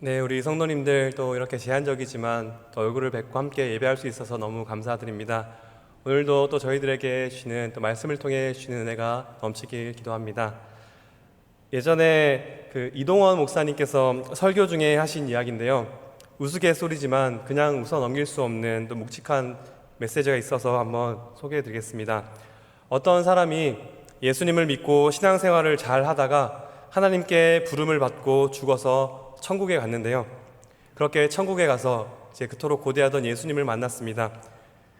네, 우리 성도님들 또 이렇게 제한적이지만 또 얼굴을 뵙고 함께 예배할 수 있어서 너무 감사드립니다. 오늘도 또 저희들에게 주시는 또 말씀을 통해 주시는 은혜가 넘치길 기도합니다. 예전에 이동원 목사님께서 설교 중에 하신 이야기인데요. 우스갯소리지만 그냥 웃어 넘길 수 없는 또 묵직한 메시지가 있어서 한번 소개해 드리겠습니다. 어떤 사람이 예수님을 믿고 신앙생활을 잘 하다가 하나님께 부름을 받고 죽어서 천국에 갔는데요. 그렇게 천국에 가서 이제 그토록 고대하던 예수님을 만났습니다.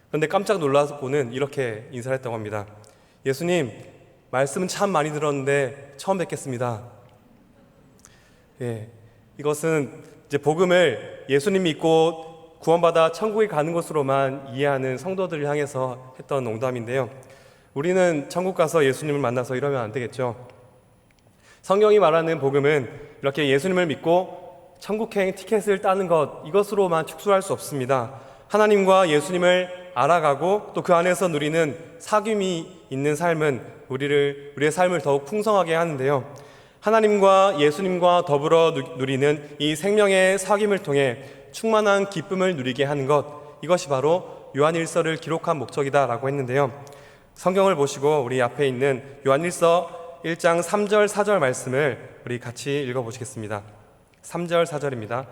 그런데 깜짝 놀라고는 이렇게 인사를 했다고 합니다. 예수님, 말씀은 참 많이 들었는데 처음 뵙겠습니다. 이것은 이제 복음을 예수님 믿고 구원받아 천국에 가는 것으로만 이해하는 성도들을 향해서 했던 농담인데요. 우리는 천국 가서 예수님을 만나서 이러면 안 되겠죠. 성경이 말하는 복음은 이렇게 예수님을 믿고 천국행 티켓을 따는 것, 이것으로만 축소할 수 없습니다. 하나님과 예수님을 알아가고 또 그 안에서 누리는 사귐이 있는 삶은 우리의 삶을 더욱 풍성하게 하는데요. 하나님과 예수님과 더불어 누리는 이 생명의 사귐을 통해 충만한 기쁨을 누리게 하는 것, 이것이 바로 요한일서를 기록한 목적이다라고 했는데요. 성경을 보시고 우리 앞에 있는 요한일서 1장 3절 4절 말씀을 우리 같이 읽어보시겠습니다. 3절 4절입니다.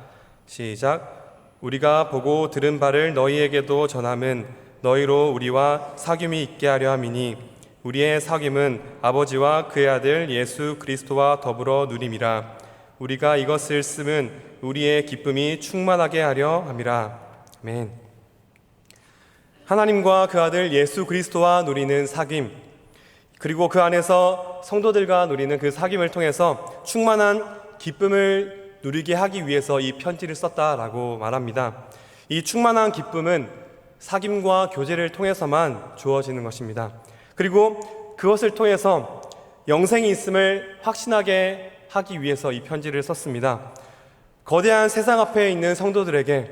시작. 우리가 보고 들은 바를 너희에게도 전함은 너희로 우리와 사귐이 있게 하려 함이니 우리의 사귐은 아버지와 그의 아들 예수 그리스도와 더불어 누림이라. 우리가 이것을 쓰면 우리의 기쁨이 충만하게 하려 함이라. 아멘. 하나님과 그 아들 예수 그리스도와 누리는 사귐, 그리고 그 안에서 성도들과 누리는 그 사귐을 통해서 충만한 기쁨을 누리게 하기 위해서 이 편지를 썼다라고 말합니다. 이 충만한 기쁨은 사귐과 교제를 통해서만 주어지는 것입니다. 그리고 그것을 통해서 영생이 있음을 확신하게 하기 위해서 이 편지를 썼습니다. 거대한 세상 앞에 있는 성도들에게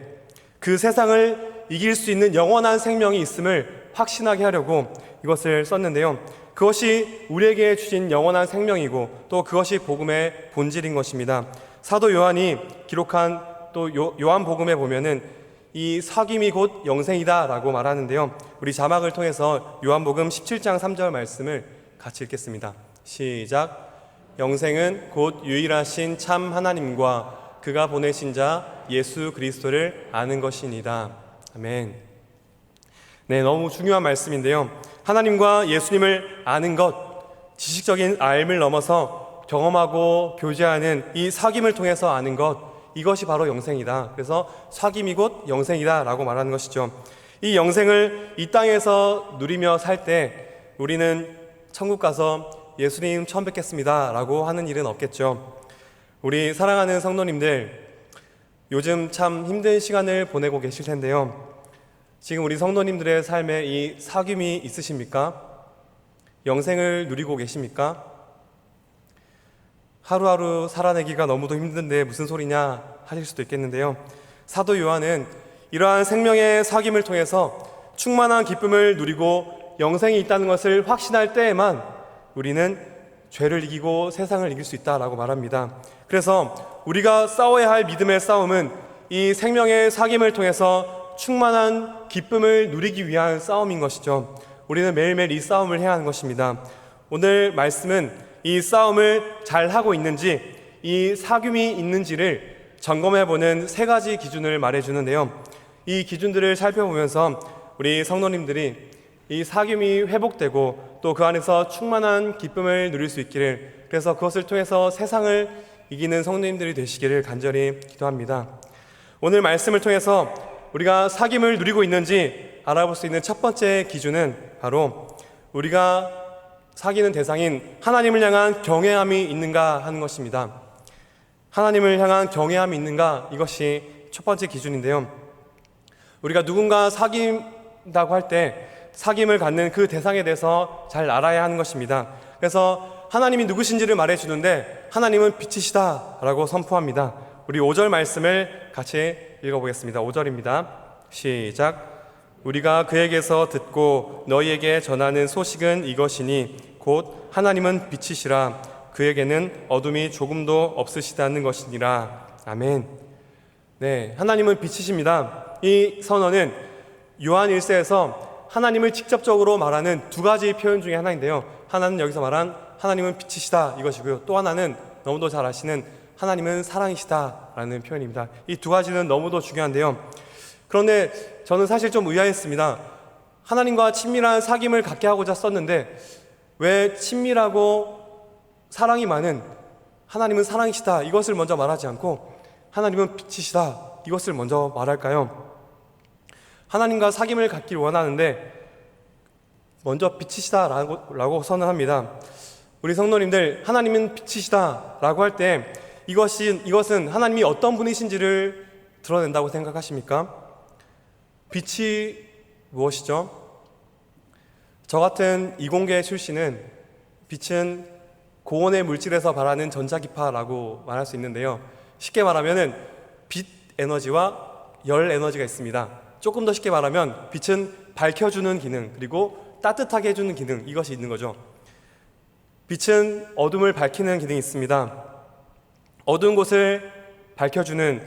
그 세상을 이길 수 있는 영원한 생명이 있음을 확신하게 하려고 이것을 썼는데요. 그것이 우리에게 주신 영원한 생명이고 또 그것이 복음의 본질인 것입니다. 사도 요한이 기록한 또 요한복음에 보면은 이 사귐이 곧 영생이다 라고 말하는데요. 우리 자막을 통해서 요한복음 17장 3절 말씀을 같이 읽겠습니다. 시작. 영생은 곧 유일하신 참 하나님과 그가 보내신 자 예수 그리스도를 아는 것이니이다. 아멘. 네, 너무 중요한 말씀인데요. 하나님과 예수님을 아는 것, 지식적인 알을 넘어서 경험하고 교제하는 이 사귐을 통해서 아는 것, 이것이 바로 영생이다. 그래서 사귐이 곧 영생이다 라고 말하는 것이죠. 이 영생을 이 땅에서 누리며 살 때 우리는 천국 가서 예수님 처음 뵙겠습니다 라고 하는 일은 없겠죠. 우리 사랑하는 성도님들, 요즘 참 힘든 시간을 보내고 계실 텐데요. 지금 우리 성도님들의 삶에 이 사귐이 있으십니까? 영생을 누리고 계십니까? 하루하루 살아내기가 너무도 힘든데 무슨 소리냐 하실 수도 있겠는데요. 사도 요한은 이러한 생명의 사귐을 통해서 충만한 기쁨을 누리고 영생이 있다는 것을 확신할 때에만 우리는 죄를 이기고 세상을 이길 수 있다라고 말합니다. 그래서 우리가 싸워야 할 믿음의 싸움은 이 생명의 사귐을 통해서 충만한 기쁨을 누리기 위한 싸움인 것이죠. 우리는 매일매일 이 싸움을 해야 하는 것입니다. 오늘 말씀은 이 싸움을 잘 하고 있는지, 이 사귐이 있는지를 점검해보는 세 가지 기준을 말해주는데요. 이 기준들을 살펴보면서 우리 성도님들이 이 사귐이 회복되고 또 그 안에서 충만한 기쁨을 누릴 수 있기를, 그래서 그것을 통해서 세상을 이기는 성도님들이 되시기를 간절히 기도합니다. 오늘 말씀을 통해서 우리가 사귐을 누리고 있는지 알아볼 수 있는 첫 번째 기준은 바로 우리가 사귀는 대상인 하나님을 향한 경외함이 있는가 하는 것입니다. 하나님을 향한 경외함이 있는가, 이것이 첫 번째 기준인데요. 우리가 누군가 사귄다고 할 때 사귐을 갖는 그 대상에 대해서 잘 알아야 하는 것입니다. 그래서 하나님이 누구신지를 말해주는데 하나님은 빛이시다 라고 선포합니다. 우리 5절 말씀을 같이 읽어보겠습니다. 5절입니다. 시작. 우리가 그에게서 듣고 너희에게 전하는 소식은 이것이니 곧 하나님은 빛이시라 그에게는 어둠이 조금도 없으시다는 것이니라. 아멘. 네, 하나님은 빛이십니다. 이 선언은 요한 1세에서 하나님을 직접적으로 말하는 두 가지 표현 중에 하나인데요. 하나는 여기서 말한 하나님은 빛이시다 이것이고요. 또 하나는 너무도 잘 아시는 하나님은 사랑이시다라는 표현입니다. 이 두 가지는 너무도 중요한데요. 그런데 저는 사실 좀 의아했습니다. 하나님과 친밀한 사귐을 갖게 하고자 썼는데 왜 친밀하고 사랑이 많은 하나님은 사랑이시다 이것을 먼저 말하지 않고 하나님은 빛이시다 이것을 먼저 말할까요? 하나님과 사귐을 갖길 원하는데 먼저 빛이시다 라고 선언합니다. 우리 성도님들, 하나님은 빛이시다 라고 할 때 이것은 하나님이 어떤 분이신지를 드러낸다고 생각하십니까? 빛이 무엇이죠? 저 같은 이공계 출신은 빛은 고온의 물질에서 발하는 전자기파라고 말할 수 있는데요. 쉽게 말하면 빛 에너지와 열 에너지가 있습니다. 조금 더 쉽게 말하면 빛은 밝혀주는 기능 그리고 따뜻하게 해주는 기능 이것이 있는 거죠. 빛은 어둠을 밝히는 기능이 있습니다. 어두운 곳을 밝혀주는,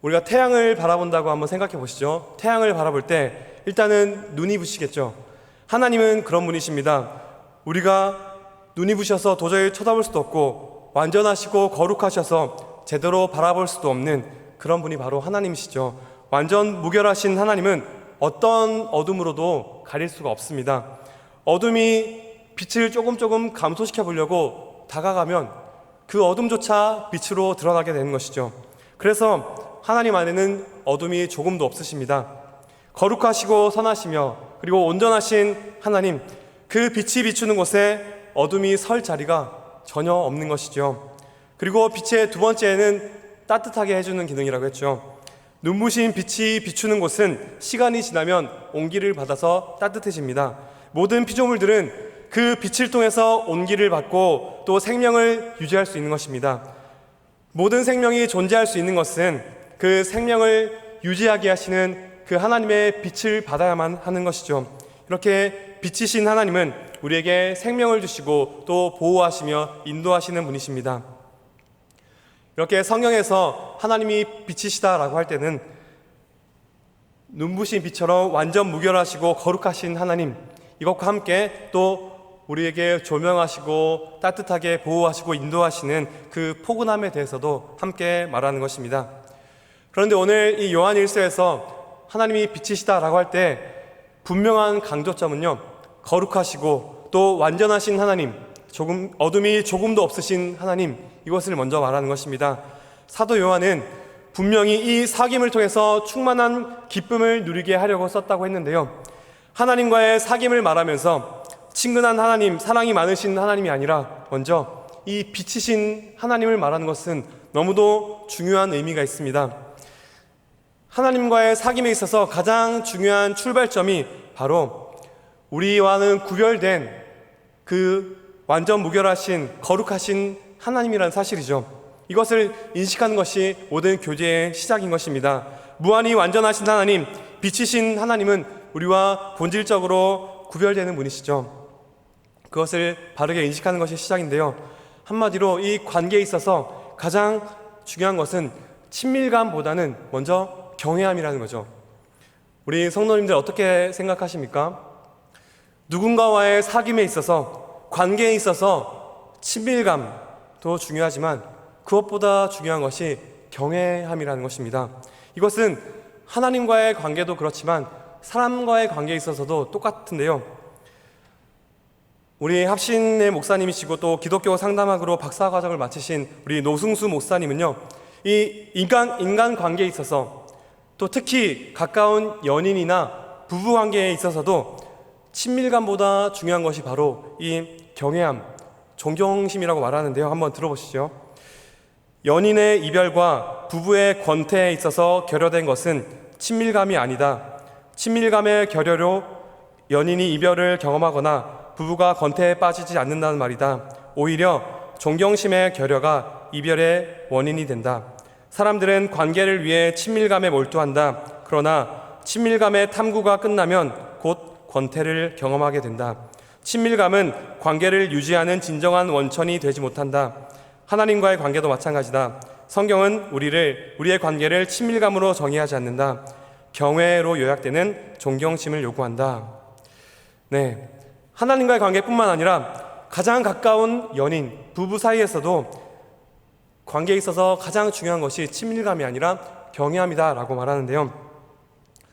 우리가 태양을 바라본다고 한번 생각해 보시죠. 태양을 바라볼 때 일단은 눈이 부시겠죠. 하나님은 그런 분이십니다. 우리가 눈이 부셔서 도저히 쳐다볼 수도 없고 완전하시고 거룩하셔서 제대로 바라볼 수도 없는 그런 분이 바로 하나님이시죠. 완전 무결하신 하나님은 어떤 어둠으로도 가릴 수가 없습니다. 어둠이 빛을 조금 감소시켜 보려고 다가가면 그 어둠조차 빛으로 드러나게 되는 것이죠. 그래서 하나님 안에는 어둠이 조금도 없으십니다. 거룩하시고 선하시며 그리고 온전하신 하나님, 그 빛이 비추는 곳에 어둠이 설 자리가 전혀 없는 것이죠. 그리고 빛의 두 번째는 따뜻하게 해주는 기능이라고 했죠. 눈부신 빛이 비추는 곳은 시간이 지나면 온기를 받아서 따뜻해집니다. 모든 피조물들은 그 빛을 통해서 온기를 받고 또 생명을 유지할 수 있는 것입니다. 모든 생명이 존재할 수 있는 것은 그 생명을 유지하게 하시는 그 하나님의 빛을 받아야만 하는 것이죠. 이렇게 빛이신 하나님은 우리에게 생명을 주시고 또 보호하시며 인도하시는 분이십니다. 이렇게 성경에서 하나님이 빛이시다라고 할 때는 눈부신 빛처럼 완전 무결하시고 거룩하신 하나님, 이것과 함께 또 우리에게 조명하시고 따뜻하게 보호하시고 인도하시는 그 포근함에 대해서도 함께 말하는 것입니다. 그런데 오늘 이 요한 1서에서 하나님이 빛이시다라고 할 때 분명한 강조점은요, 거룩하시고 또 완전하신 하나님, 어둠이 조금도 없으신 하나님, 이것을 먼저 말하는 것입니다. 사도 요한은 분명히 이 사귐을 통해서 충만한 기쁨을 누리게 하려고 썼다고 했는데요, 하나님과의 사귐을 말하면서 친근한 하나님, 사랑이 많으신 하나님이 아니라 먼저 이 빛이신 하나님을 말하는 것은 너무도 중요한 의미가 있습니다. 하나님과의 사귐에 있어서 가장 중요한 출발점이 바로 우리와는 구별된 그 완전 무결하신 거룩하신 하나님이라는 사실이죠. 이것을 인식하는 것이 모든 교제의 시작인 것입니다. 무한히 완전하신 하나님, 빛이신 하나님은 우리와 본질적으로 구별되는 분이시죠. 그것을 바르게 인식하는 것이 시작인데요, 한마디로 이 관계에 있어서 가장 중요한 것은 친밀감보다는 먼저 경외함이라는 거죠. 우리 성도님들 어떻게 생각하십니까? 누군가와의 사귐에 있어서, 관계에 있어서 친밀감도 중요하지만 그것보다 중요한 것이 경외함이라는 것입니다. 이것은 하나님과의 관계도 그렇지만 사람과의 관계에 있어서도 똑같은데요, 우리 합신의 목사님이시고 또 기독교 상담학으로 박사과정을 마치신 우리 노승수 목사님은요, 이 인간 관계에 있어서 또 특히 가까운 연인이나 부부 관계에 있어서도 친밀감보다 중요한 것이 바로 이 경외함, 존경심이라고 말하는데요, 한번 들어보시죠. 연인의 이별과 부부의 권태에 있어서 결여된 것은 친밀감이 아니다. 친밀감의 결여로 연인이 이별을 경험하거나 부부가 권태에 빠지지 않는다는 말이다. 오히려 존경심의 결여가 이별의 원인이 된다. 사람들은 관계를 위해 친밀감에 몰두한다. 그러나 친밀감의 탐구가 끝나면 곧 권태를 경험하게 된다. 친밀감은 관계를 유지하는 진정한 원천이 되지 못한다. 하나님과의 관계도 마찬가지다. 성경은 우리의 관계를 친밀감으로 정의하지 않는다. 경외로 요약되는 존경심을 요구한다. 네, 하나님과의 관계뿐만 아니라 가장 가까운 연인, 부부 사이에서도 관계에 있어서 가장 중요한 것이 친밀감이 아니라 경외함이다라고 말하는데요.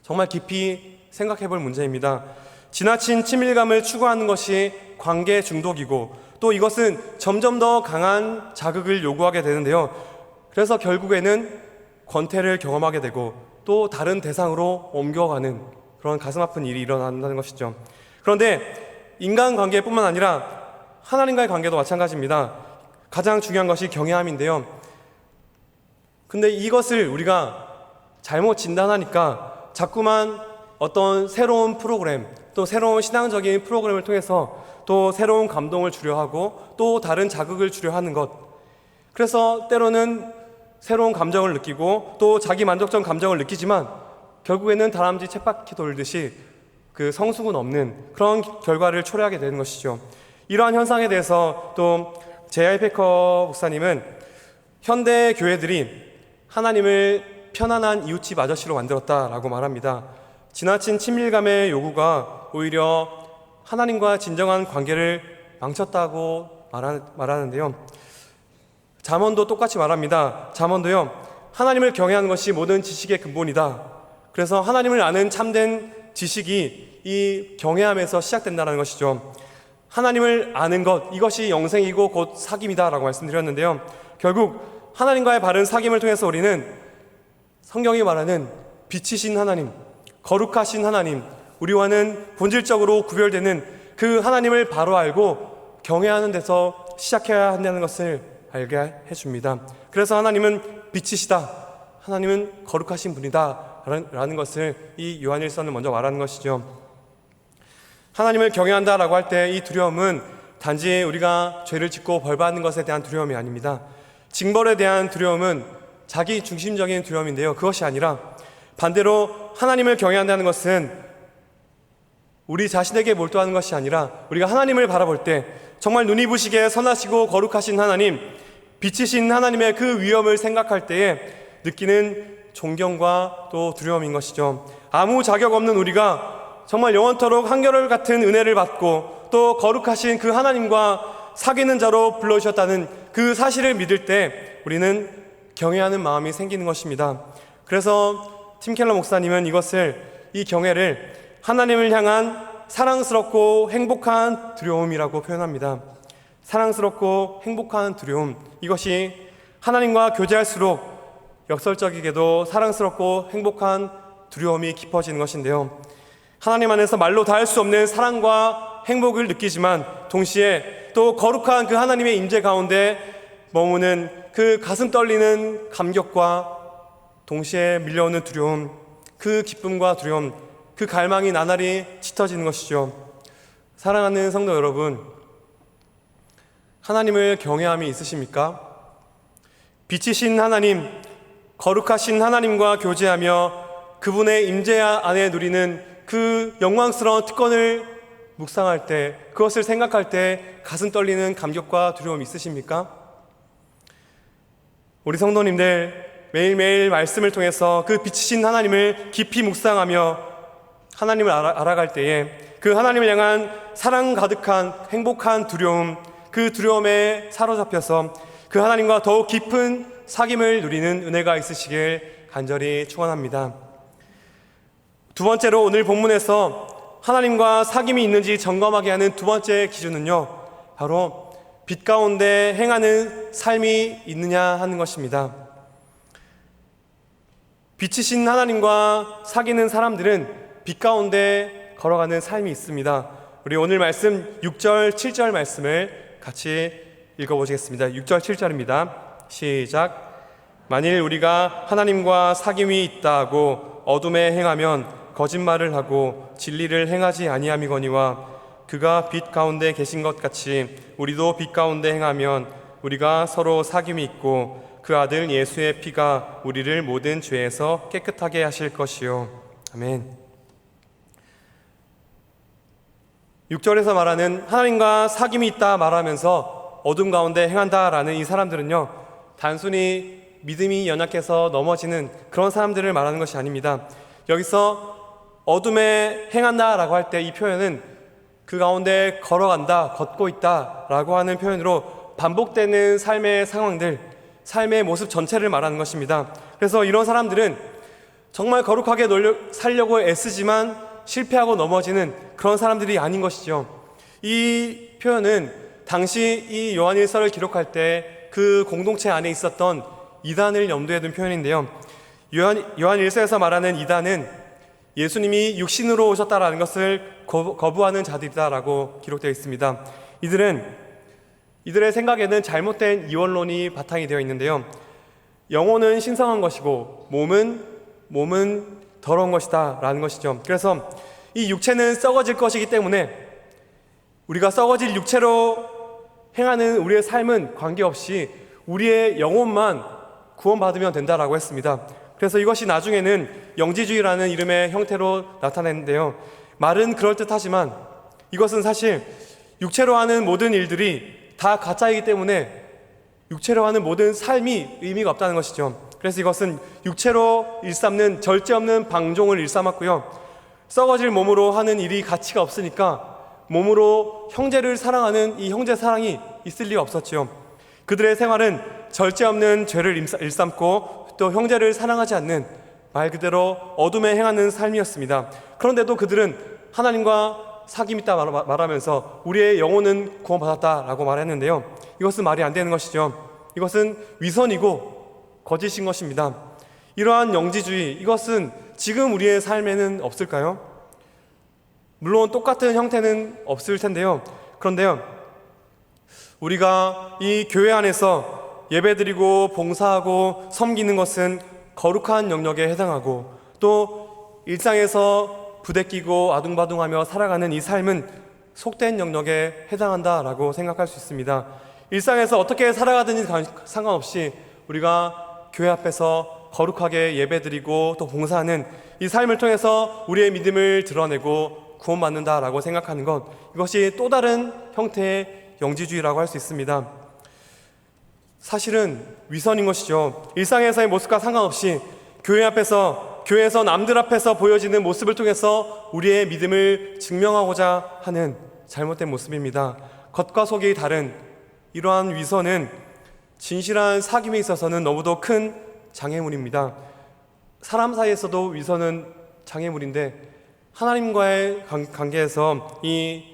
정말 깊이 생각해 볼 문제입니다. 지나친 친밀감을 추구하는 것이 관계 중독이고, 또 이것은 점점 더 강한 자극을 요구하게 되는데요. 그래서 결국에는 권태를 경험하게 되고 또 다른 대상으로 옮겨가는 그런 가슴 아픈 일이 일어난다는 것이죠. 그런데 인간관계뿐만 아니라 하나님과의 관계도 마찬가지입니다. 가장 중요한 것이 경외함인데요. 근데 이것을 우리가 잘못 진단하니까 자꾸만 어떤 새로운 프로그램, 또 새로운 신앙적인 프로그램을 통해서 또 새로운 감동을 주려 하고 또 다른 자극을 주려 하는 것, 그래서 때로는 새로운 감정을 느끼고 또 자기 만족적 감정을 느끼지만 결국에는 다람쥐 쳇바퀴 돌듯이 그 성숙은 없는 그런 결과를 초래하게 되는 것이죠. 이러한 현상에 대해서 또 J.I. 패커 목사님은 현대 교회들이 하나님을 편안한 이웃집 아저씨로 만들었다라고 말합니다. 지나친 친밀감의 요구가 오히려 하나님과 진정한 관계를 망쳤다고 말하는데요. 잠언도 똑같이 말합니다. 잠언도요, 하나님을 경외하는 것이 모든 지식의 근본이다. 그래서 하나님을 아는 참된 지식이 이 경외함에서 시작된다는 것이죠. 하나님을 아는 것, 이것이 영생이고 곧 사귐이다 라고 말씀드렸는데요. 결국 하나님과의 바른 사귐을 통해서 우리는 성경이 말하는 빛이신 하나님, 거룩하신 하나님, 우리와는 본질적으로 구별되는 그 하나님을 바로 알고 경외하는 데서 시작해야 한다는 것을 알게 해줍니다. 그래서 하나님은 빛이시다, 하나님은 거룩하신 분이다 라는 것을 이 요한일서는 먼저 말하는 것이죠. 하나님을 경외한다라고 할 때 이 두려움은 단지 우리가 죄를 짓고 벌받는 것에 대한 두려움이 아닙니다. 징벌에 대한 두려움은 자기 중심적인 두려움인데요, 그것이 아니라 반대로 하나님을 경외한다는 것은 우리 자신에게 몰두하는 것이 아니라 우리가 하나님을 바라볼 때 정말 눈이 부시게 선하시고 거룩하신 하나님, 빛이신 하나님의 그 위엄을 생각할 때에 느끼는 존경과 또 두려움인 것이죠. 아무 자격 없는 우리가 정말 영원토록 한결 같은 은혜를 받고 또 거룩하신 그 하나님과 사귀는 자로 불러주셨다는 그 사실을 믿을 때 우리는 경외하는 마음이 생기는 것입니다. 그래서 팀 켈러 목사님은 이 경외를 하나님을 향한 사랑스럽고 행복한 두려움이라고 표현합니다. 사랑스럽고 행복한 두려움, 이것이 하나님과 교제할수록 역설적이게도 사랑스럽고 행복한 두려움이 깊어지는 것인데요. 하나님 안에서 말로 다 할 수 없는 사랑과 행복을 느끼지만 동시에 또 거룩한 그 하나님의 임재 가운데 머무는 그 가슴 떨리는 감격과 동시에 밀려오는 두려움, 그 기쁨과 두려움, 그 갈망이 나날이 짙어지는 것이죠. 사랑하는 성도 여러분, 하나님을 경외함이 있으십니까? 빛이신 하나님, 거룩하신 하나님과 교제하며 그분의 임재 안에 누리는 그 영광스러운 특권을 묵상할 때, 그것을 생각할 때 가슴 떨리는 감격과 두려움이 있으십니까? 우리 성도님들 매일매일 말씀을 통해서 그 빛이신 하나님을 깊이 묵상하며 하나님을 알아갈 때에 그 하나님을 향한 사랑 가득한 행복한 두려움, 그 두려움에 사로잡혀서 그 하나님과 더욱 깊은 사귐을 누리는 은혜가 있으시길 간절히 축원합니다. 두 번째로 오늘 본문에서 하나님과 사귐이 있는지 점검하게 하는 두 번째 기준은요, 바로 빛 가운데 행하는 삶이 있느냐 하는 것입니다. 빛이신 하나님과 사귀는 사람들은 빛 가운데 걸어가는 삶이 있습니다. 우리 오늘 말씀 6절, 7절 말씀을 같이 읽어보시겠습니다. 6절, 7절입니다. 시작. 만일 우리가 하나님과 사귐이 있다 하고 어둠에 행하면 거짓말을 하고 진리를 행하지 아니함이거니와 그가 빛 가운데 계신 것 같이 우리도 빛 가운데 행하면 우리가 서로 사귐이 있고 그 아들 예수의 피가 우리를 모든 죄에서 깨끗하게 하실 것이요. 아멘. 6절에서 말하는 하나님과 사귐이 있다 말하면서 어둠 가운데 행한다라는 이 사람들은요, 단순히 믿음이 연약해서 넘어지는 그런 사람들을 말하는 것이 아닙니다. 여기서 어둠에 행한다라고 할 때 이 표현은 그 가운데 걸어간다, 걷고 있다라고 하는 표현으로 반복되는 삶의 상황들, 삶의 모습 전체를 말하는 것입니다. 그래서 이런 사람들은 정말 거룩하게 살려고 애쓰지만 실패하고 넘어지는 그런 사람들이 아닌 것이죠. 이 표현은 당시 이 요한일서를 기록할 때 그 공동체 안에 있었던 이단을 염두에 둔 표현인데요. 요한일서에서 말하는 이단은 예수님이 육신으로 오셨다라는 것을 거부하는 자들이다라고 기록되어 있습니다. 이들의 생각에는 잘못된 이원론이 바탕이 되어 있는데요. 영혼은 신성한 것이고 몸은 더러운 것이다 라는 것이죠. 그래서 이 육체는 썩어질 것이기 때문에 우리가 썩어질 육체로 행하는 우리의 삶은 관계없이 우리의 영혼만 구원받으면 된다라고 했습니다. 그래서 이것이 나중에는 영지주의라는 이름의 형태로 나타냈는데요. 말은 그럴듯하지만 이것은 사실 육체로 하는 모든 일들이 다 가짜이기 때문에 육체로 하는 모든 삶이 의미가 없다는 것이죠. 그래서 이것은 육체로 일삼는 절제 없는 방종을 일삼았고요. 썩어질 몸으로 하는 일이 가치가 없으니까 몸으로 형제를 사랑하는 이 형제 사랑이 있을 리가 없었죠. 그들의 생활은 절제 없는 죄를 일삼고 또 형제를 사랑하지 않는 말 그대로 어둠에 행하는 삶이었습니다. 그런데도 그들은 하나님과 사귐 있다 말하면서 우리의 영혼은 구원받았다라고 말했는데요. 이것은 말이 안 되는 것이죠. 이것은 위선이고 거짓인 것입니다. 이러한 영지주의, 이것은 지금 우리의 삶에는 없을까요? 물론 똑같은 형태는 없을 텐데요. 그런데요, 우리가 이 교회 안에서 예배드리고 봉사하고 섬기는 것은 거룩한 영역에 해당하고 또 일상에서 부대끼고 아둥바둥하며 살아가는 이 삶은 속된 영역에 해당한다라고 생각할 수 있습니다. 일상에서 어떻게 살아가든지 상관없이 우리가 교회 앞에서 거룩하게 예배드리고 또 봉사하는 이 삶을 통해서 우리의 믿음을 드러내고 구원받는다라고 생각하는 것, 이것이 또 다른 형태의 영지주의라고 할 수 있습니다. 사실은 위선인 것이죠. 일상에서의 모습과 상관없이 교회에서 남들 앞에서 보여지는 모습을 통해서 우리의 믿음을 증명하고자 하는 잘못된 모습입니다. 겉과 속이 다른 이러한 위선은 진실한 사귐에 있어서는 너무도 큰 장애물입니다. 사람 사이에서도 위선은 장애물인데 하나님과의 관계에서 이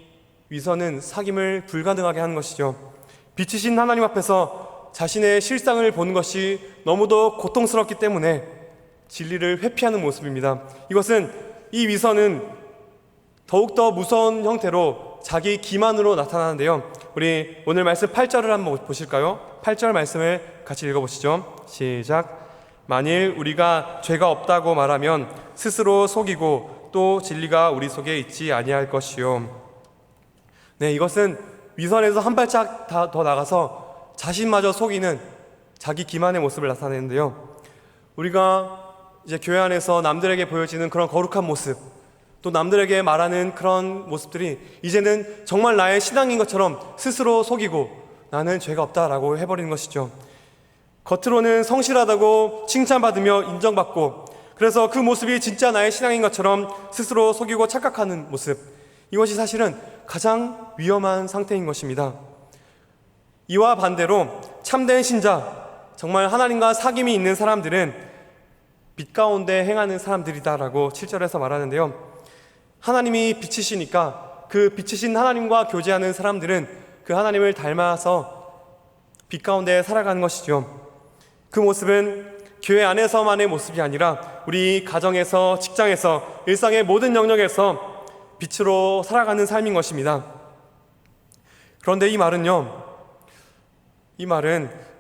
위선은 사귐을 불가능하게 하는 것이죠. 빛이신 하나님 앞에서 자신의 실상을 보는 것이 너무도 고통스럽기 때문에 진리를 회피하는 모습입니다. 이 위선은 더욱더 무서운 형태로 자기 기만으로 나타나는데요. 우리 오늘 말씀 8절을 한번 보실까요? 8절 말씀을 같이 읽어보시죠. 시작. 만일 우리가 죄가 없다고 말하면 스스로 속이고 또 진리가 우리 속에 있지 아니할 것이요. 네, 이것은 위선에서 한 발짝 더 나가서 자신마저 속이는 자기 기만의 모습을 나타내는데요. 우리가 이제 교회 안에서 남들에게 보여지는 그런 거룩한 모습, 또 남들에게 말하는 그런 모습들이 이제는 정말 나의 신앙인 것처럼 스스로 속이고 나는 죄가 없다라고 해버리는 것이죠. 겉으로는 성실하다고 칭찬받으며 인정받고, 그래서 그 모습이 진짜 나의 신앙인 것처럼 스스로 속이고 착각하는 모습, 이것이 사실은 가장 위험한 상태인 것입니다. 이와 반대로 참된 신자, 정말 하나님과 사귐이 있는 사람들은 빛 가운데 행하는 사람들이다라고 7절에서 말하는데요. 하나님이 빛이시니까 그 빛이신 하나님과 교제하는 사람들은 그 하나님을 닮아서 빛 가운데 살아가는 것이죠. 그 모습은 교회 안에서만의 모습이 아니라 우리 가정에서, 직장에서, 일상의 모든 영역에서 빛으로 살아가는 삶인 것입니다. 그런데 이 말은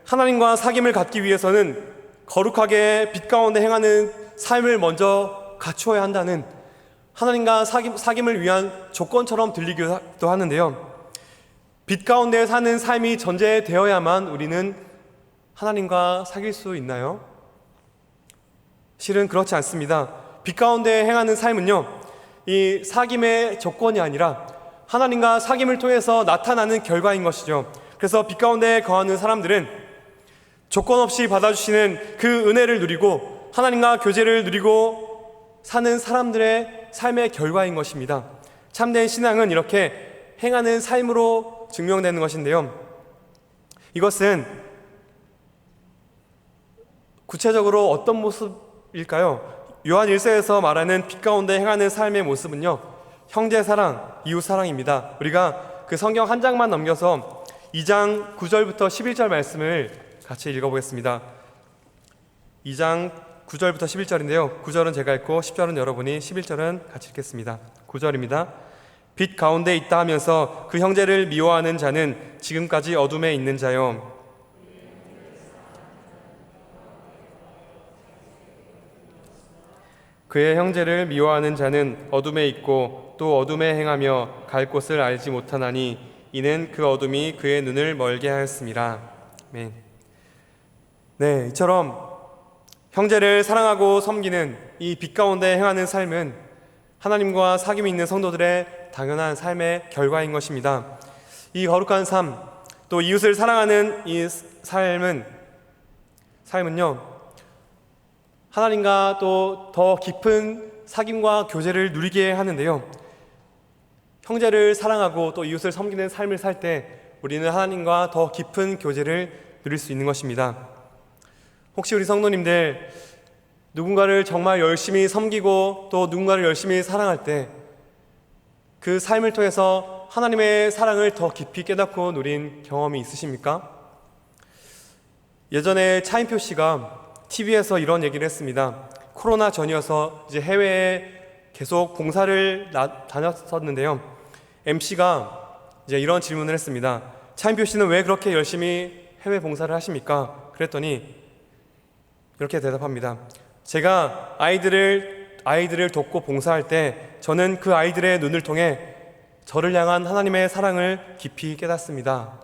하나님과 사귐을 갖기 위해서는 거룩하게 빛 가운데 행하는 삶을 먼저 갖추어야 한다는 하나님과 사귐을 위한 조건처럼 들리기도 하는데요. 빛 가운데 사는 삶이 전제되어야만 우리는 하나님과 사귈 수 있나요? 실은 그렇지 않습니다. 빛 가운데 행하는 삶은요, 이 사귐의 조건이 아니라 하나님과 사귐을 통해서 나타나는 결과인 것이죠. 그래서 빛 가운데 거하는 사람들은 조건 없이 받아주시는 그 은혜를 누리고 하나님과 교제를 누리고 사는 사람들의 삶의 결과인 것입니다. 참된 신앙은 이렇게 행하는 삶으로 증명되는 것인데요. 이것은 구체적으로 어떤 모습일까요? 요한 1서에서 말하는 빛 가운데 행하는 삶의 모습은요, 형제 사랑, 이웃 사랑입니다. 우리가 그 성경 한 장만 넘겨서 2장 9절부터 11절 말씀을 같이 읽어보겠습니다. 2장 9절부터 11절인데요. 9절은 제가 읽고 10절은 여러분이, 11절은 같이 읽겠습니다. 9절입니다. 빛 가운데 있다 하면서 그 형제를 미워하는 자는 지금까지 어둠에 있는 자요. 그의 형제를 미워하는 자는 어둠에 있고 또 어둠에 행하며 갈 곳을 알지 못하나니 이는 그 어둠이 그의 눈을 멀게 하였습니다. 아멘. 네, 이처럼 형제를 사랑하고 섬기는 이 빛 가운데 행하는 삶은 하나님과 사귐이 있는 성도들의 당연한 삶의 결과인 것입니다. 이 거룩한 삶, 또 이웃을 사랑하는 이 삶은요, 하나님과 또 더 깊은 사귐과 교제를 누리게 하는데요. 형제를 사랑하고 또 이웃을 섬기는 삶을 살 때 우리는 하나님과 더 깊은 교제를 누릴 수 있는 것입니다. 혹시 우리 성도님들 누군가를 정말 열심히 섬기고 또 누군가를 열심히 사랑할 때 그 삶을 통해서 하나님의 사랑을 더 깊이 깨닫고 누린 경험이 있으십니까? 예전에 차인표 씨가 TV에서 이런 얘기를 했습니다. 코로나 전이어서 이제 해외에 계속 봉사를 다녔었는데요. MC가 이제 이런 질문을 했습니다. 차인표 씨는 왜 그렇게 열심히 해외 봉사를 하십니까? 그랬더니 이렇게 대답합니다. 제가 아이들을 돕고 봉사할 때 저는 그 아이들의 눈을 통해 저를 향한 하나님의 사랑을 깊이 깨닫습니다.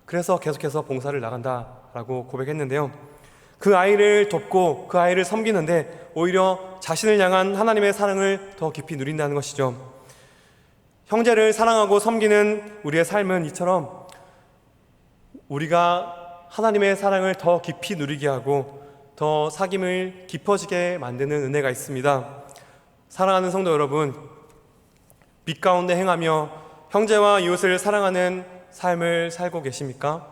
그래서 계속해서 봉사를 나간다라고 고백했는데요. 그 아이를 돕고 그 아이를 섬기는데 오히려 자신을 향한 하나님의 사랑을 더 깊이 누린다는 것이죠. 형제를 사랑하고 섬기는 우리의 삶은 이처럼 우리가 하나님의 사랑을 더 깊이 누리게 하고 더 사귐을 깊어지게 만드는 은혜가 있습니다. 사랑하는 성도 여러분, 빛 가운데 행하며 형제와 이웃을 사랑하는 삶을 살고 계십니까?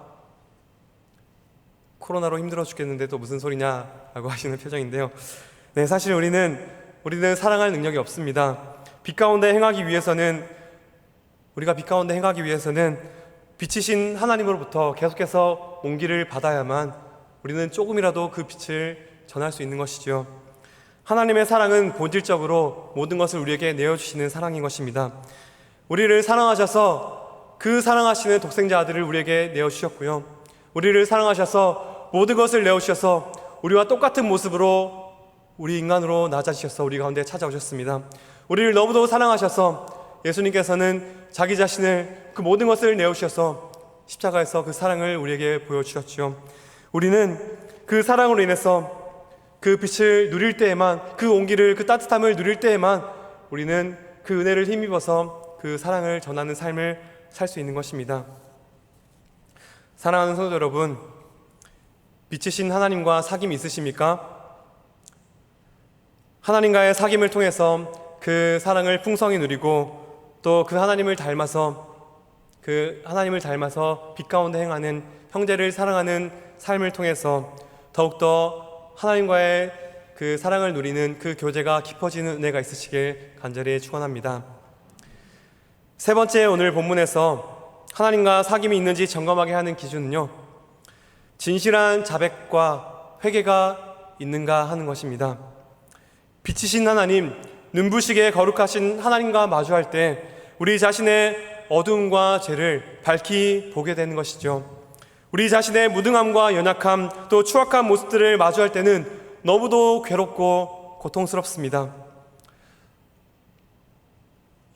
코로나로 힘들어 죽겠는데 또 무슨 소리냐라고 하시는 표정인데요. 네, 사실 우리는 사랑할 능력이 없습니다. 빛 가운데 행하기 위해서는 빛이신 하나님으로부터 계속해서 온기를 받아야만 우리는 조금이라도 그 빛을 전할 수 있는 것이죠. 하나님의 사랑은 본질적으로 모든 것을 우리에게 내어주시는 사랑인 것입니다. 우리를 사랑하셔서 그 사랑하시는 독생자 아들을 우리에게 내어주셨고요. 우리를 사랑하셔서 모든 것을 내어주셔서 우리와 똑같은 모습으로 우리 인간으로 낮아지셔서 우리 가운데 찾아오셨습니다. 우리를 너무도 사랑하셔서 예수님께서는 자기 자신을 그 모든 것을 내어주셔서 십자가에서 그 사랑을 우리에게 보여주셨죠. 우리는 그 사랑으로 인해서 그 빛을 누릴 때에만, 그 온기를, 그 따뜻함을 누릴 때에만 우리는 그 은혜를 힘입어서 그 사랑을 전하는 삶을 살 수 있는 것입니다. 사랑하는 성도 여러분, 빛이신 하나님과 사귐이 있으십니까? 하나님과의 사귐을 통해서 그 사랑을 풍성히 누리고 또 그 하나님을 닮아서 빛 가운데 행하는 형제를 사랑하는 삶을 통해서 더욱더 하나님과의 그 사랑을 누리는 그 교제가 깊어지는 은혜가 있으시길 간절히 축원합니다. 세 번째, 오늘 본문에서 하나님과 사귐이 있는지 점검하게 하는 기준은요, 진실한 자백과 회개가 있는가 하는 것입니다. 빛이신 하나님, 눈부시게 거룩하신 하나님과 마주할 때 우리 자신의 어두움과 죄를 밝히 보게 되는 것이죠. 우리 자신의 무능함과 연약함, 또 추악한 모습들을 마주할 때는 너무도 괴롭고 고통스럽습니다.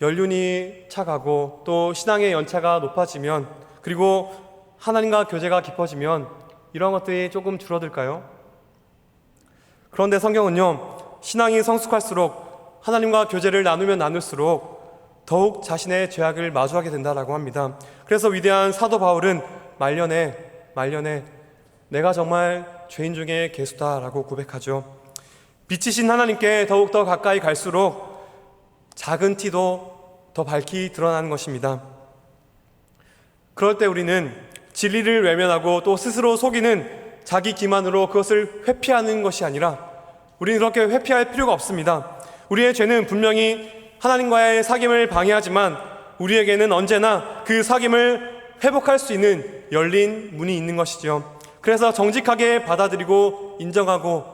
연륜이 차가고 또 신앙의 연차가 높아지면, 그리고 하나님과 교제가 깊어지면 이런 것들이 조금 줄어들까요? 그런데 성경은요, 신앙이 성숙할수록, 하나님과 교제를 나누면 나눌수록 더욱 자신의 죄악을 마주하게 된다라고 합니다. 그래서 위대한 사도 바울은 말년에 내가 정말 죄인 중에 괴수다라고 고백하죠. 빛이신 하나님께 더욱더 가까이 갈수록 작은 티도 더 밝히 드러나는 것입니다. 그럴 때 우리는 진리를 외면하고 또 스스로 속이는 자기 기만으로 그것을 회피하는 것이 아니라 우리는 그렇게 회피할 필요가 없습니다. 우리의 죄는 분명히 하나님과의 사귐을 방해하지만 우리에게는 언제나 그 사귐을 회복할 수 있는 열린 문이 있는 것이죠. 그래서 정직하게 받아들이고 인정하고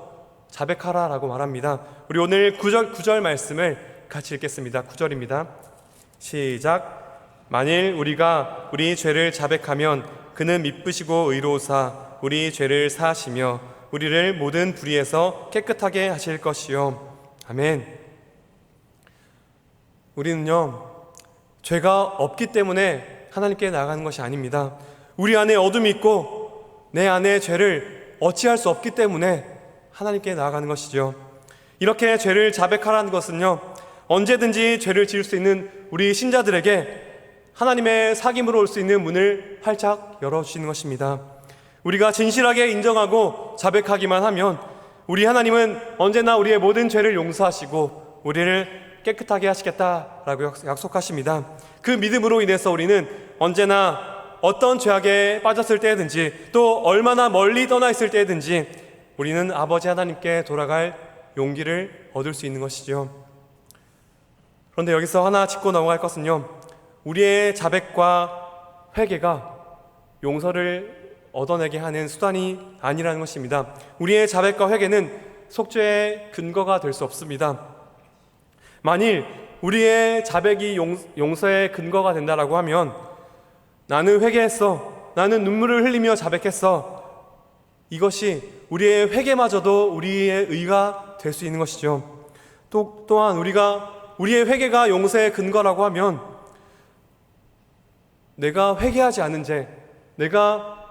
자백하라라고 말합니다. 우리 오늘 9절 말씀을 같이 읽겠습니다. 9절입니다. 시작. 만일 우리가 우리 죄를 자백하면 그는 미쁘시고 의로우사 우리 죄를 사하시며 우리를 모든 불의에서 깨끗하게 하실 것이요. 아멘. 우리는요, 죄가 없기 때문에 하나님께 나아가는 것이 아닙니다. 우리 안에 어둠이 있고 내 안에 죄를 어찌할 수 없기 때문에 하나님께 나아가는 것이죠. 이렇게 죄를 자백하라는 것은요, 언제든지 죄를 지을 수 있는 우리 신자들에게 하나님의 사귐으로 올 수 있는 문을 활짝 열어주시는 것입니다. 우리가 진실하게 인정하고 자백하기만 하면 우리 하나님은 언제나 우리의 모든 죄를 용서하시고 우리를 깨끗하게 하시겠다라고 약속하십니다. 그 믿음으로 인해서 우리는 언제나 어떤 죄악에 빠졌을 때든지 또 얼마나 멀리 떠나 있을 때든지 우리는 아버지 하나님께 돌아갈 용기를 얻을 수 있는 것이죠. 그런데 여기서 하나 짚고 넘어갈 것은요, 우리의 자백과 회개가 용서를 얻어내게 하는 수단이 아니라는 것입니다. 우리의 자백과 회개는 속죄의 근거가 될 수 없습니다. 만일 우리의 자백이 용서의 근거가 된다라고 하면 나는 회개했어, 나는 눈물을 흘리며 자백했어, 이것이 우리의 회개마저도 우리의 의가 될 수 있는 것이죠. 또한 우리의 회개가 용서의 근거라고 하면 내가 회개하지 않은 죄, 내가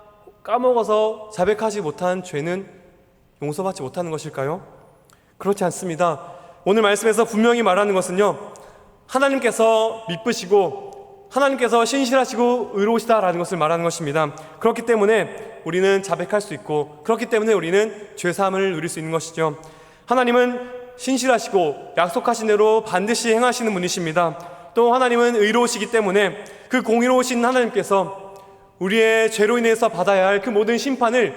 까먹어서 자백하지 못한 죄는 용서받지 못하는 것일까요? 그렇지 않습니다. 오늘 말씀에서 분명히 말하는 것은요, 하나님께서 미쁘시고 하나님께서 신실하시고 의로우시다라는 것을 말하는 것입니다. 그렇기 때문에 우리는 자백할 수 있고 그렇기 때문에 우리는 죄사함을 누릴 수 있는 것이죠. 하나님은 신실하시고 약속하신 대로 반드시 행하시는 분이십니다. 또 하나님은 의로우시기 때문에 그 공의로우신 하나님께서 우리의 죄로 인해서 받아야 할 그 모든 심판을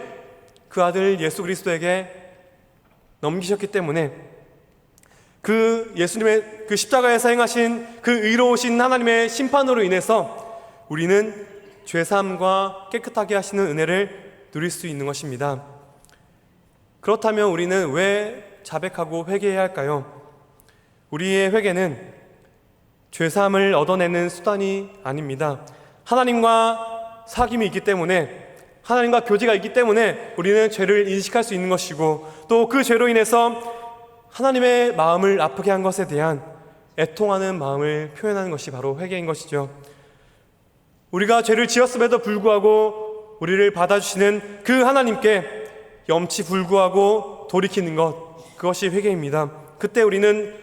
그 아들 예수 그리스도에게 넘기셨기 때문에 그 예수님의 그 십자가에서 행하신 그 의로우신 하나님의 심판으로 인해서 우리는 죄사함과 깨끗하게 하시는 은혜를 누릴 수 있는 것입니다. 그렇다면 우리는 왜 자백하고 회개해야 할까요? 우리의 회개는 죄사함을 얻어내는 수단이 아닙니다. 하나님과 사귐이 있기 때문에, 하나님과 교제가 있기 때문에 우리는 죄를 인식할 수 있는 것이고, 또 그 죄로 인해서 하나님의 마음을 아프게 한 것에 대한 애통하는 마음을 표현하는 것이 바로 회개인 것이죠. 우리가 죄를 지었음에도 불구하고 우리를 받아주시는 그 하나님께 염치 불구하고 돌이키는 것, 그것이 회개입니다. 그때 우리는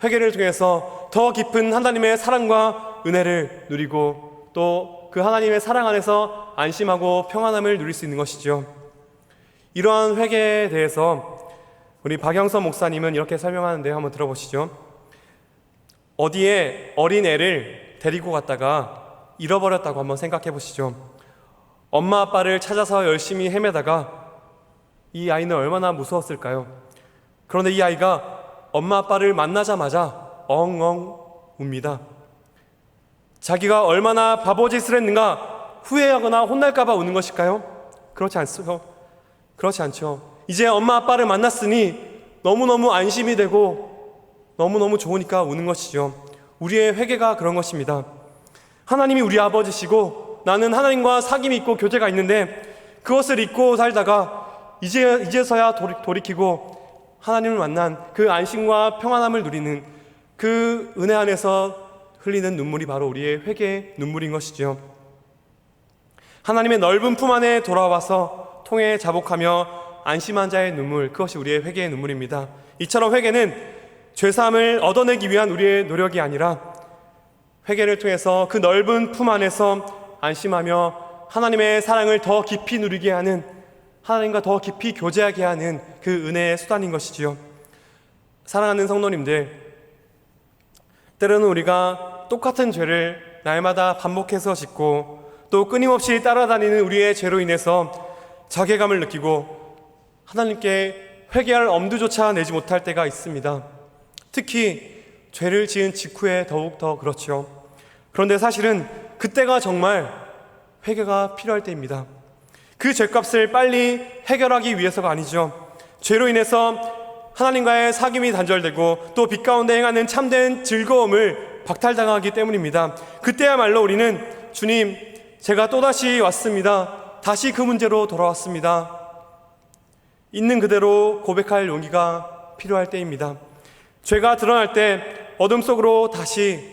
회개를 통해서 더 깊은 하나님의 사랑과 은혜를 누리고 또 그 하나님의 사랑 안에서 안심하고 평안함을 누릴 수 있는 것이죠. 이러한 회개에 대해서 우리 박영선 목사님은 이렇게 설명하는데요. 한번 들어보시죠. 어디에 어린 애를 데리고 갔다가 잃어버렸다고 한번 생각해 보시죠. 엄마 아빠를 찾아서 열심히 헤매다가 이 아이는 얼마나 무서웠을까요? 그런데 이 아이가 엄마 아빠를 만나자마자 엉엉 웁니다. 자기가 얼마나 바보짓을 했는가 후회하거나 혼날까봐 우는 것일까요? 그렇지 않죠. 이제 엄마 아빠를 만났으니 너무너무 안심이 되고 너무너무 좋으니까 우는 것이죠. 우리의 회개가 그런 것입니다. 하나님이 우리 아버지시고 나는 하나님과 사귐이 있고 교제가 있는데 그것을 잊고 살다가 이제서야 돌이키고 하나님을 만난 그 안심과 평안함을 누리는 그 은혜 안에서 흘리는 눈물이 바로 우리의 회개의 눈물인 것이죠. 하나님의 넓은 품 안에 돌아와서 통에 자복하며 안심한 자의 눈물, 그것이 우리의 회개의 눈물입니다. 이처럼 회개는 죄사함을 얻어내기 위한 우리의 노력이 아니라 회개를 통해서 그 넓은 품 안에서 안심하며 하나님의 사랑을 더 깊이 누리게 하는 하나님과 더 깊이 교제하게 하는 그 은혜의 수단인 것이지요. 사랑하는 성도님들, 때로는 우리가 똑같은 죄를 날마다 반복해서 짓고 또 끊임없이 따라다니는 우리의 죄로 인해서 자괴감을 느끼고 하나님께 회개할 엄두조차 내지 못할 때가 있습니다. 특히 죄를 지은 직후에 더욱 더 그렇죠. 그런데 사실은 그때가 정말 회개가 필요할 때입니다. 그 죄값을 빨리 해결하기 위해서가 아니죠. 죄로 인해서 하나님과의 사귐이 단절되고 또 빛 가운데 행하는 참된 즐거움을 박탈당하기 때문입니다. 그때야말로 우리는 주님, 제가 또다시 왔습니다. 다시 그 문제로 돌아왔습니다. 있는 그대로 고백할 용기가 필요할 때입니다. 죄가 드러날 때 어둠 속으로 다시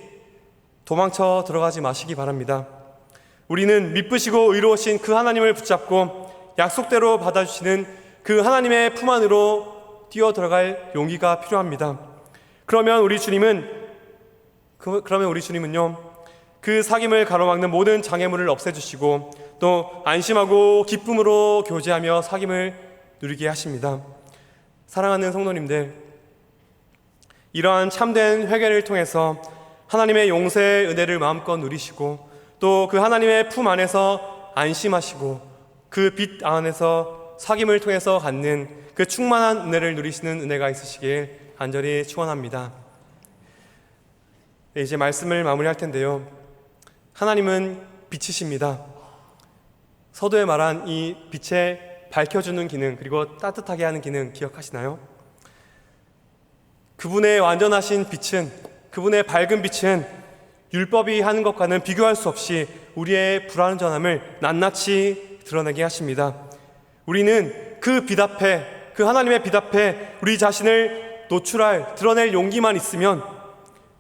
도망쳐 들어가지 마시기 바랍니다. 우리는 미쁘시고 의로우신 그 하나님을 붙잡고 약속대로 받아주시는 그 하나님의 품 안으로 뛰어 들어갈 용기가 필요합니다. 그러면 우리 주님은요, 그 사귐을 가로막는 모든 장애물을 없애주시고 또 안심하고 기쁨으로 교제하며 사귐을 누리게 하십니다. 사랑하는 성도님들, 이러한 참된 회개를 통해서 하나님의 용서의 은혜를 마음껏 누리시고 또 그 하나님의 품 안에서 안심하시고 그 빛 안에서 사귐을 통해서 갖는 그 충만한 은혜를 누리시는 은혜가 있으시길 간절히 축원합니다. 이제 말씀을 마무리할 텐데요. 하나님은 빛이십니다. 서두에 말한 이 빛에 밝혀주는 기능, 그리고 따뜻하게 하는 기능 기억하시나요? 그분의 완전하신 빛은, 그분의 밝은 빛은 율법이 하는 것과는 비교할 수 없이 우리의 불완전함을 낱낱이 드러내게 하십니다. 우리는 그 빛 앞에, 그 하나님의 빛 앞에 우리 자신을 드러낼 용기만 있으면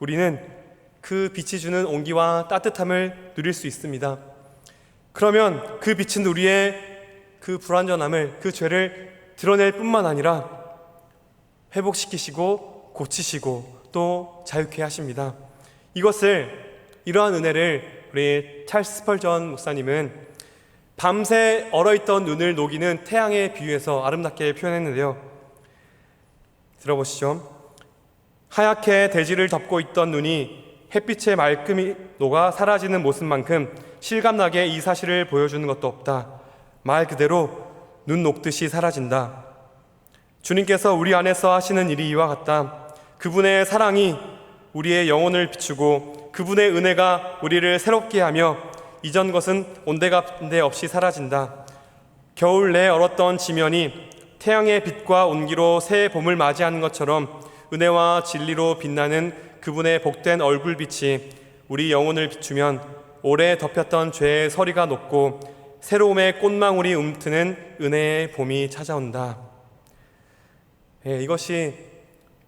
우리는 그 빛이 주는 온기와 따뜻함을 누릴 수 있습니다. 그러면 그 빛은 우리의 그 불완전함을, 그 죄를 드러낼 뿐만 아니라 회복시키시고 고치시고 또 자유케 하십니다. 이러한 은혜를 우리 찰스 스펄전 목사님은 밤새 얼어있던 눈을 녹이는 태양에 비유해서 아름답게 표현했는데요. 들어보시죠. 하얗게 대지를 덮고 있던 눈이 햇빛에 말끔히 녹아 사라지는 모습만큼 실감나게 이 사실을 보여주는 것도 없다. 말 그대로 눈 녹듯이 사라진다. 주님께서 우리 안에서 하시는 일이 이와 같다. 그분의 사랑이 우리의 영혼을 비추고 그분의 은혜가 우리를 새롭게 하며 이전 것은 온데간데 없이 사라진다. 겨울 내 얼었던 지면이 태양의 빛과 온기로 새 봄을 맞이하는 것처럼 은혜와 진리로 빛나는 그분의 복된 얼굴빛이 우리 영혼을 비추면 오래 덮였던 죄의 서리가 녹고 새로움의 꽃망울이 움트는 은혜의 봄이 찾아온다. 이것이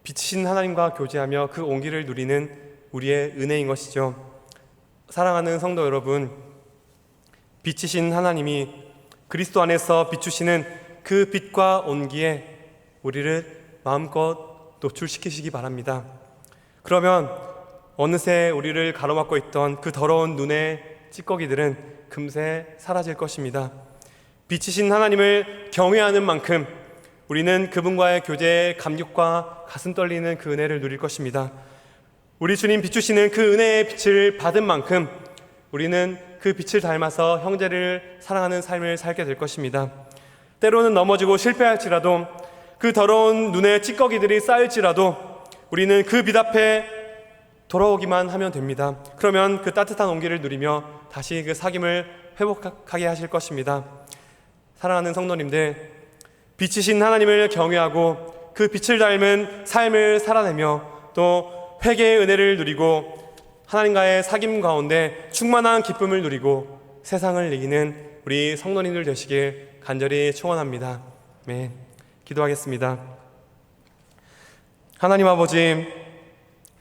빛이신 하나님과 교제하며 그 온기를 누리는 우리의 은혜인 것이죠. 사랑하는 성도 여러분, 빛이신 하나님이 그리스도 안에서 비추시는 그 빛과 온기에 우리를 마음껏 노출시키시기 바랍니다. 그러면 어느새 우리를 가로막고 있던 그 더러운 눈의 찌꺼기들은 금세 사라질 것입니다. 빛이신 하나님을 경외하는 만큼 우리는 그분과의 교제에 감격과 가슴 떨리는 그 은혜를 누릴 것입니다. 우리 주님 비추시는 그 은혜의 빛을 받은 만큼 우리는 그 빛을 닮아서 형제를 사랑하는 삶을 살게 될 것입니다. 때로는 넘어지고 실패할지라도 그 더러운 눈의 찌꺼기들이 쌓일지라도 우리는 그 빛 앞에 돌아오기만 하면 됩니다. 그러면 그 따뜻한 온기를 누리며 다시 그 사귐을 회복하게 하실 것입니다. 사랑하는 성도님들, 빛이신 하나님을 경외하고 그 빛을 닮은 삶을 살아내며 또 회개의 은혜를 누리고 하나님과의 사귐 가운데 충만한 기쁨을 누리고 세상을 이기는 우리 성도님들 되시길 간절히 축원합니다. 네, 기도하겠습니다. 하나님 아버지,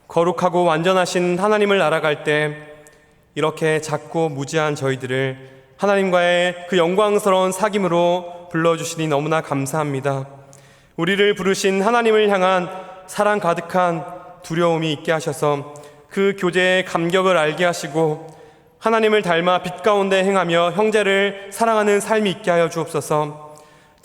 거룩하고 완전하신 하나님을 알아갈 때 이렇게 작고 무지한 저희들을 하나님과의 그 영광스러운 사귐으로 불러주시니 너무나 감사합니다. 우리를 부르신 하나님을 향한 사랑 가득한 두려움이 있게 하셔서 그 교제의 감격을 알게 하시고 하나님을 닮아 빛 가운데 행하며 형제를 사랑하는 삶이 있게 하여 주옵소서.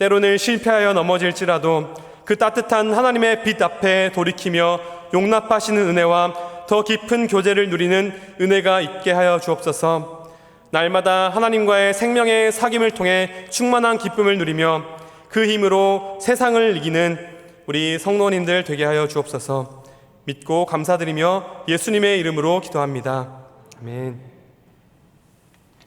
때로는 실패하여 넘어질지라도 그 따뜻한 하나님의 빛 앞에 돌이키며 용납하시는 은혜와 더 깊은 교제를 누리는 은혜가 있게 하여 주옵소서. 날마다 하나님과의 생명의 사귐을 통해 충만한 기쁨을 누리며 그 힘으로 세상을 이기는 우리 성도님들 되게 하여 주옵소서. 믿고 감사드리며 예수님의 이름으로 기도합니다. 아멘.